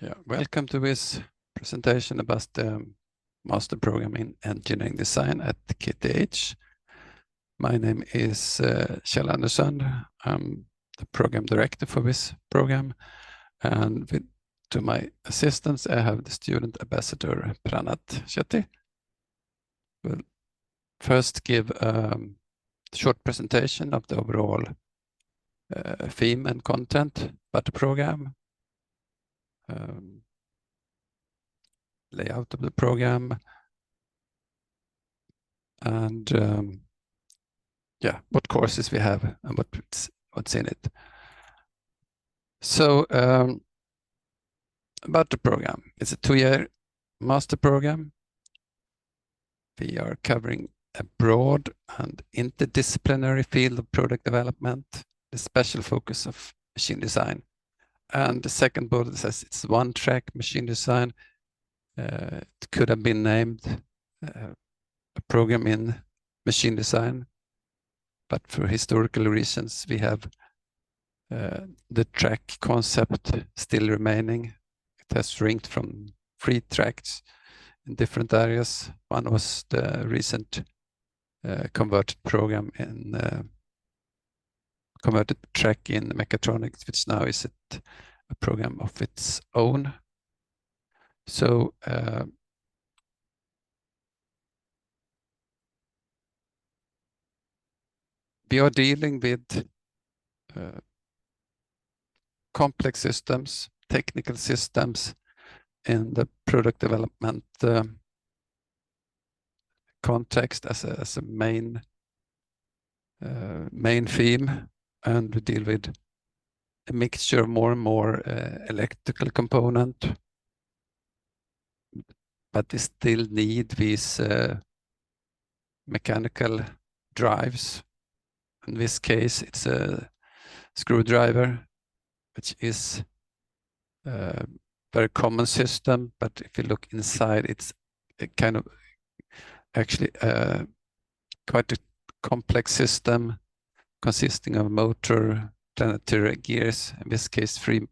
Yeah, welcome to this presentation about the Master Program in Engineering Design at KTH. My name is Kjell Andersson. I'm the Program Director for this program. And to my assistants, I have the Student Ambassador Pranath Shetty. We'll first give a short presentation of the overall theme and content about the program. Layout of the program, and yeah, what courses we have and what's in it. So about the program, it's a 2-year master program. We are covering a broad and interdisciplinary field of product development, the special focus of machine design. And the second bullet says it's one-track machine design. It could have been named a program in machine design, but for historical reasons, we have the track concept still remaining. It has shrinked from 3 tracks in different areas. One was the recent converted program in converted track in mechatronics, which now is a program of its own. So we are dealing with complex systems, technical systems in the product development context as a main theme, and we deal with a mixture of more and more electrical component, but we still need these mechanical drives. In this case, it's a screwdriver, which is a very common system, but if you look inside, it's a kind of actually quite a complex system consisting of motor, planetary gears, in this case 3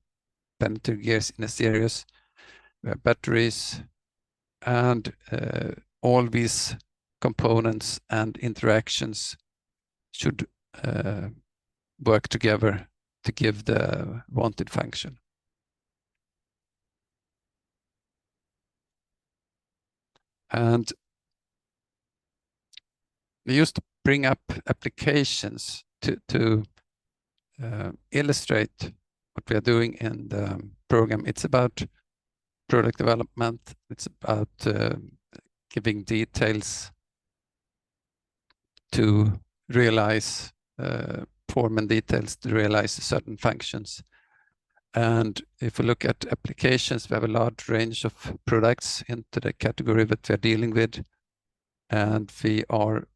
planetary gears in a series, batteries, and all these components and interactions should work together to give the wanted function. And we used to bring up applications to illustrate what we are doing in the program. It's about product development. It's about giving details to realize, form and details to realize certain functions. And if we look at applications, we have a large range of products into the category that we are dealing with. And we are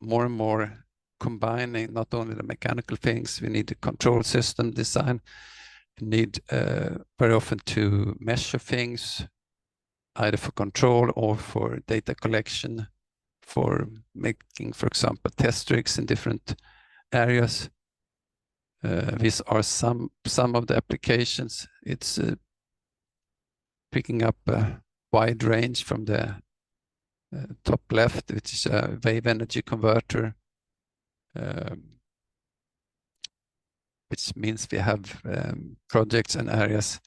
more and more combining not only the mechanical things, we need a control system design. We need very often to measure things, either for control or for data collection, for making, for example, test rigs in different areas. These are some of the applications. It's picking up a wide range from the top left, which is a wave energy converter, which means we have projects and areas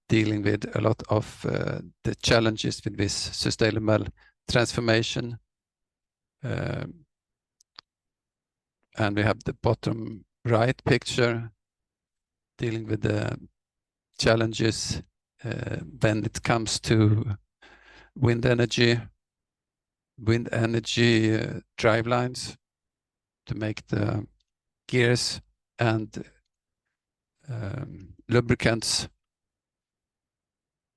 dealing with a lot of the challenges with this sustainable transformation. And we have the bottom right picture dealing with the challenges when it comes to wind energy drivelines to make the gears and lubricants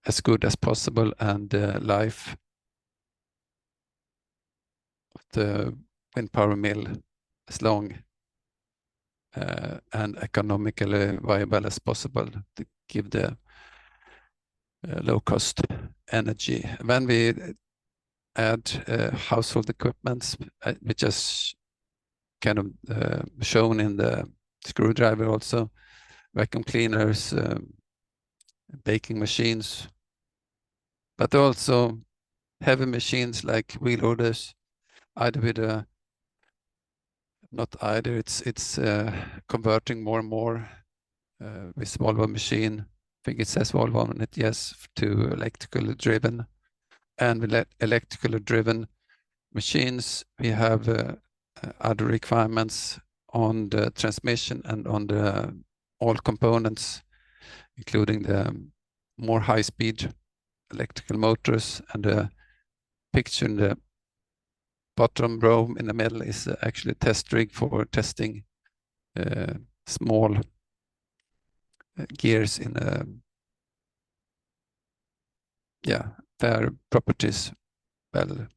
as good as possible, and the life of the wind power mill as long and economically viable as possible to give the low cost energy. When we add household equipments, which is kind of shown in the screwdriver also, vacuum cleaners, baking machines, but also heavy machines like wheel loaders, either with a, not either, it's converting more and more with Volvo machine. I think it says Volvo on it, yes, to electrical driven. And with electrical driven machines, we have other requirements on the transmission and on the all components, including the more high-speed electrical motors. And the picture in the bottom row in the middle is actually a test rig for testing small gears in their properties. Well,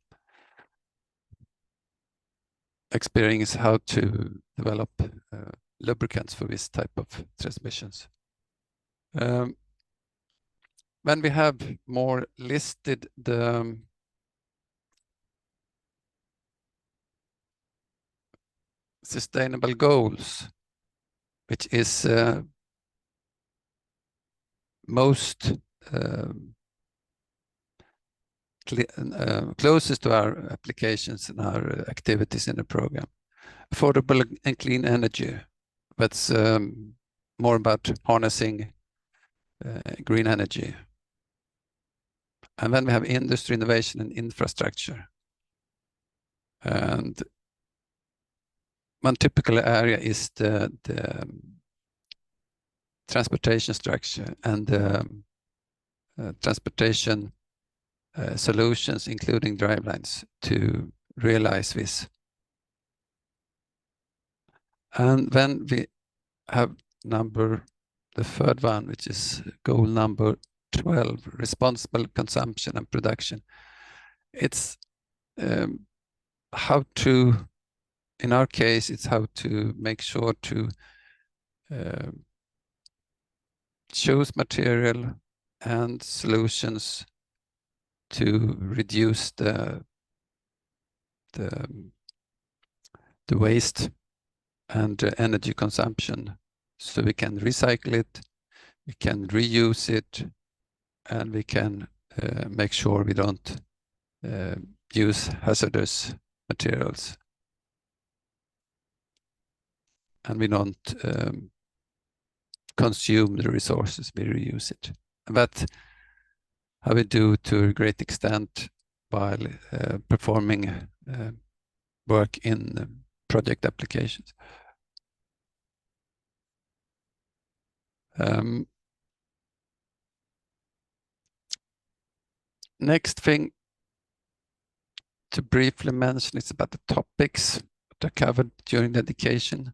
experience how to develop lubricants for this type of transmissions. When we have more listed the sustainable goals, which is most closest to our applications and our activities in the program. Affordable and clean energy. That's more about harnessing green energy. And then we have industry, innovation, and infrastructure. And one typical area is the transportation structure and transportation solutions, including drivelines, to realize this. And then we have the third one, which is goal number 12, responsible consumption and production. It's how to, in our case, it's how to make sure to choose material and solutions to reduce the waste and energy consumption, so we can recycle it, we can reuse it, and we can make sure we don't use hazardous materials, and we don't consume the resources, we reuse it. And that how we do to a great extent while performing work in project applications. Next thing to briefly mention is about the topics that are covered during the education.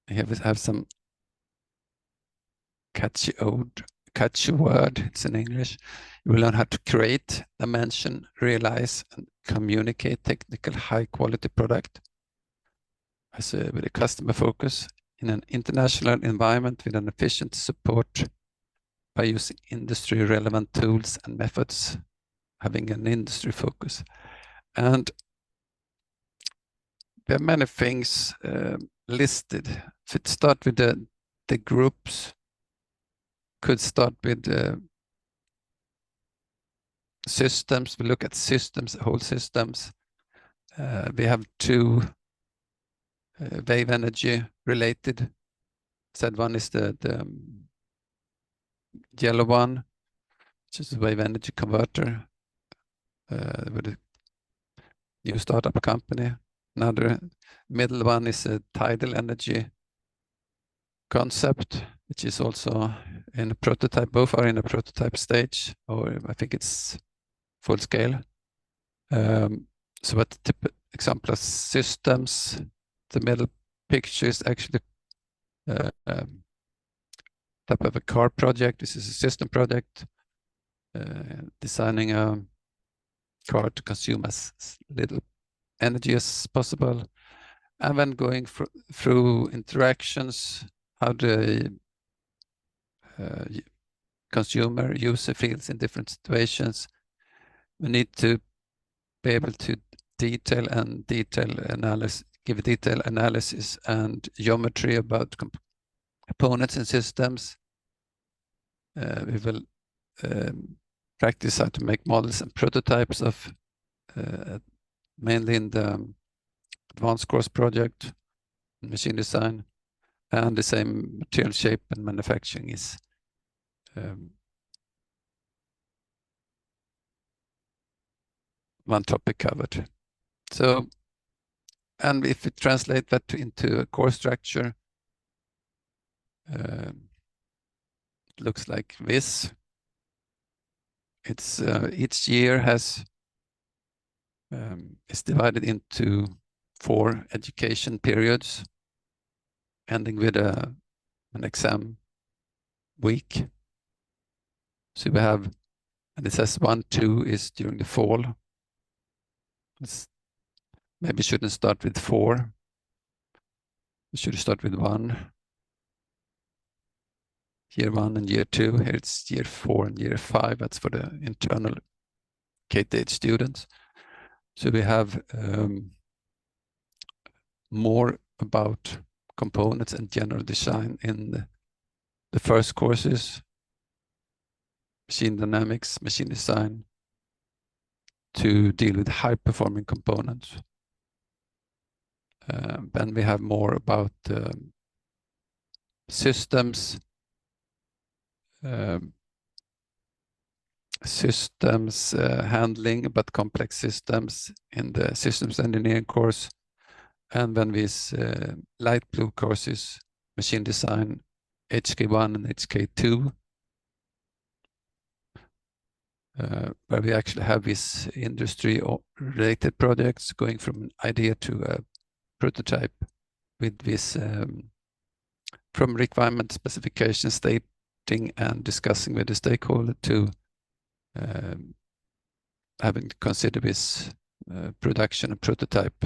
I have some catchy word, it's in English. You will learn how to create, dimension, realize, and communicate technical high-quality product with a customer focus in an international environment with an efficient support by using industry-relevant tools and methods, having an industry focus. And there are many things listed. If it start with the groups, could start with systems. We look at systems, whole systems. We have two wave energy related. Said one is the yellow one, which is a wave energy converter with a new startup company. Another middle one is a tidal energy concept, which is also in a prototype. Both are in a prototype stage, or I think it's full scale. So what the example of systems, the middle picture is actually type of a car project. This is a system project, designing a car to consume as little energy as possible, and then going through interactions, how the consumer user feels in different situations. We need to be able to give detail analysis and geometry about components and systems. We will practice how to make models and prototypes of mainly in the advanced course project, machine design, and the same material shape and manufacturing is one topic covered. So, and if we translate that into a course structure, it looks like this. It's each year has is divided into 4 education periods, ending with an exam week. So we have, and it says 1, 2 is during the fall. Maybe shouldn't start with 4. We should start with 1. Year 1 and year 2. Here it's year 4 and year 5. That's for the internal KTH students. So we have more about components and general design in the first courses, machine dynamics, machine design, to deal with high-performing components. Then we have more about systems, handling, but complex systems in the systems engineering course. And then these light blue courses, machine design, HK1 and HK2, where we actually have these industry-related projects going from an idea to a prototype with this from requirement specification stating and discussing with the stakeholder to having to consider this production and prototype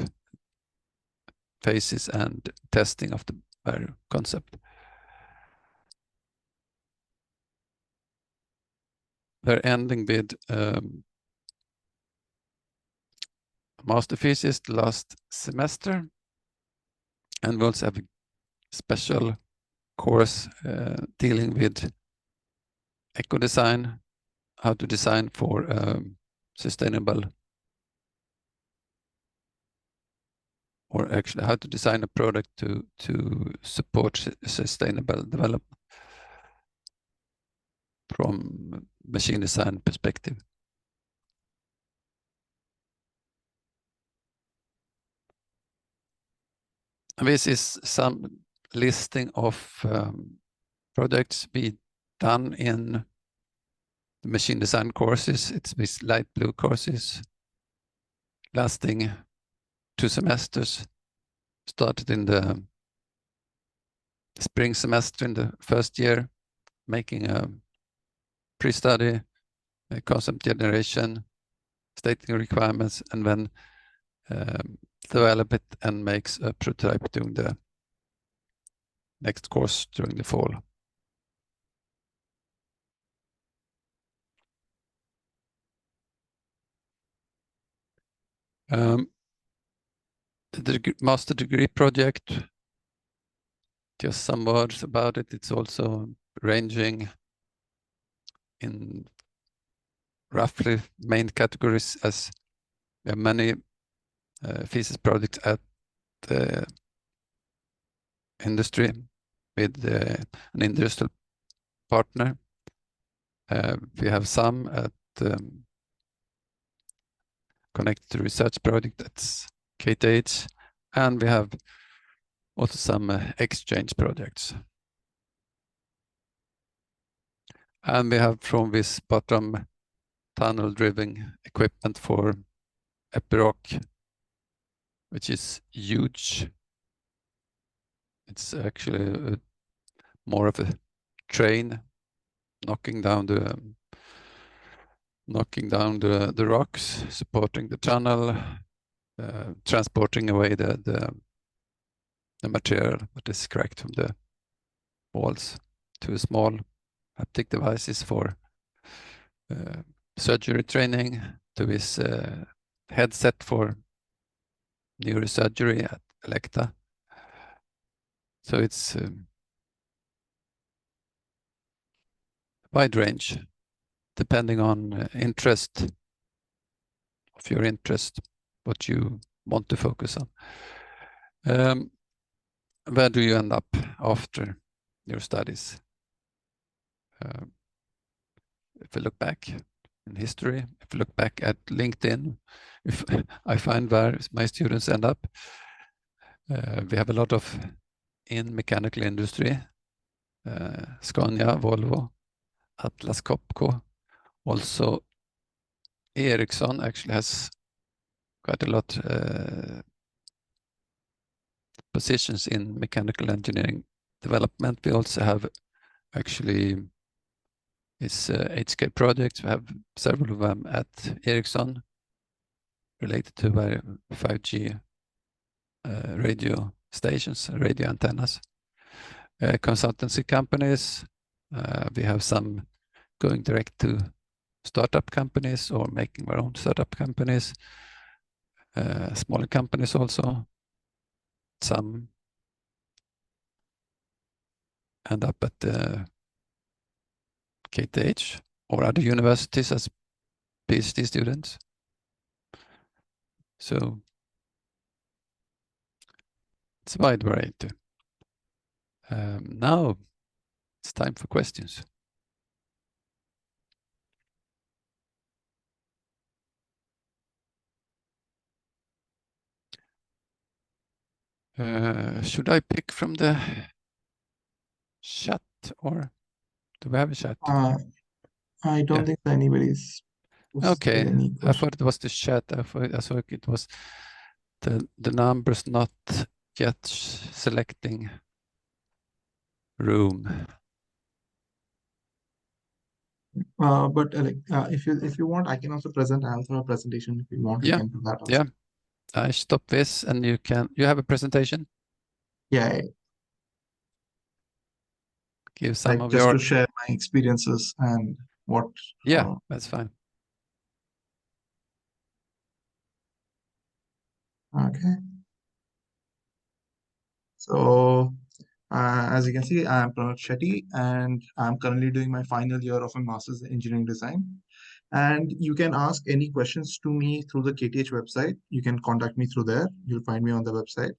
phases and testing of the entire concept. We're ending with master thesis last semester, and we also have a special course dealing with eco design, how to design for sustainable, or actually how to design a product to support sustainable development from machine design perspective. And this is some listing of projects be done in the machine design courses. It's these light blue courses lasting 2 semesters, started in the spring semester in the first year, making a pre-study, a concept generation, stating requirements, and then develop it and makes a prototype during the next course during the fall. The master degree project, just some words about it. It's also ranging in roughly main categories, as we have many thesis projects at the industry with an industrial partner. We have some at connected to research project, that's KTH, and we have also some exchange projects. And we have from this bottom tunnel driven equipment for Epiroc, which is huge. It's actually more of a train knocking down the rocks, supporting the tunnel, transporting away the material that is cracked from the walls to small haptic devices for surgery training, to this headset for neurosurgery at Elekta. So it's wide range, depending on your interest, what you want to focus on. Where do you end up after your studies? If we look back in history, if we look back at LinkedIn, if I find where my students end up, we have a lot of in mechanical industry, Scania, Volvo, Atlas Copco. Also, Ericsson actually has quite a lot positions in mechanical engineering development. We also have actually HK projects. We have several of them at Ericsson related to 5G radio stations, radio antennas. Consultancy companies, we have some going direct to startup companies or making their own startup companies. Smaller companies also. Some end up at KTH or other universities as PhD students. So it's a wide variety. Now it's time for questions. Should I pick from the chat or do we have a chat? I don't think anybody's okay. any I thought it was the chat. I thought it was the numbers not yet selecting room. But if you want, I can also present. I also have a presentation. If you want, we can do that also. Yeah. I stop this, and you have a presentation. Yeah. Give some like of just your to share my experiences and what. Yeah, that's fine. Okay. So, as you can see, I'm Pranath Shetty, and I'm currently doing my final year of my master's in engineering design. And you can ask any questions to me through the KTH website. You can contact me through there. You'll find me on the website.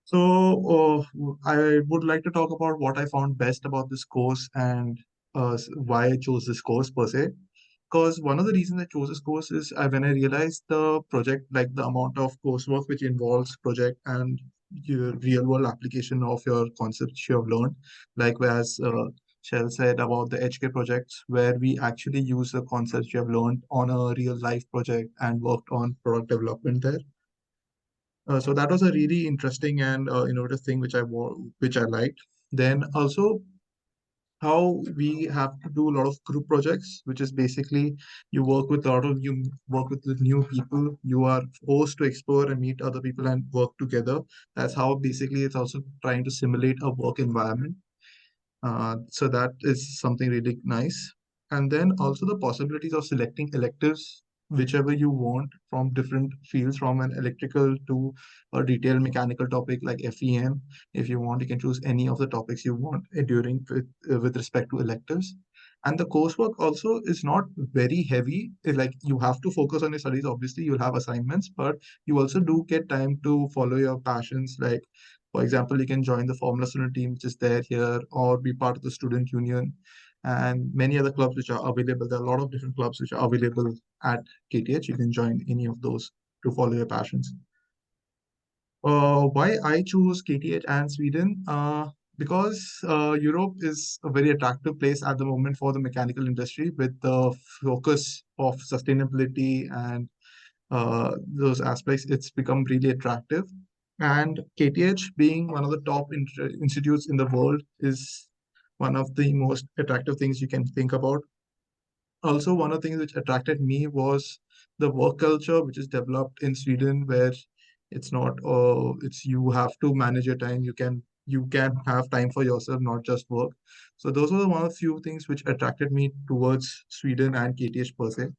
So, I would like to talk about what I found best about this course and why I chose this course per se. Because one of the reasons I chose this course is when I realized the project, like the amount of coursework which involves project and your real world application of your concepts you have learned, like whereas Kjell said about the HK projects, where we actually use the concepts you have learned on a real life project and worked on product development there. So that was a really interesting and innovative thing which I liked. Then also how we have to do a lot of group projects, which is basically you work with new people. You are forced to explore and meet other people and work together. That's how basically it's also trying to simulate a work environment. So that is something really nice. And then also the possibilities of selecting electives, whichever you want from different fields, from an electrical to a detailed mechanical topic like FEM. If you want, you can choose any of the topics you want with respect to electives. And the coursework also is not very heavy. Like you have to focus on your studies. Obviously, you'll have assignments, but you also do get time to follow your passions. Like for example, you can join the Formula Student team, which is there here, or be part of the student union and many other clubs which are available. There are a lot of different clubs which are available at KTH. You can join any of those to follow your passions. Why I chose KTH and Sweden? Because Europe is a very attractive place at the moment for the mechanical industry with the focus of sustainability and those aspects. It's become really attractive. And KTH, being one of the top institutes in the world, is one of the most attractive things you can think about. Also, one of the things which attracted me was the work culture, which is developed in Sweden, where it's not, it's you have to manage your time. You can have time for yourself, not just work. So those were one of the few things which attracted me towards Sweden and KTH per se.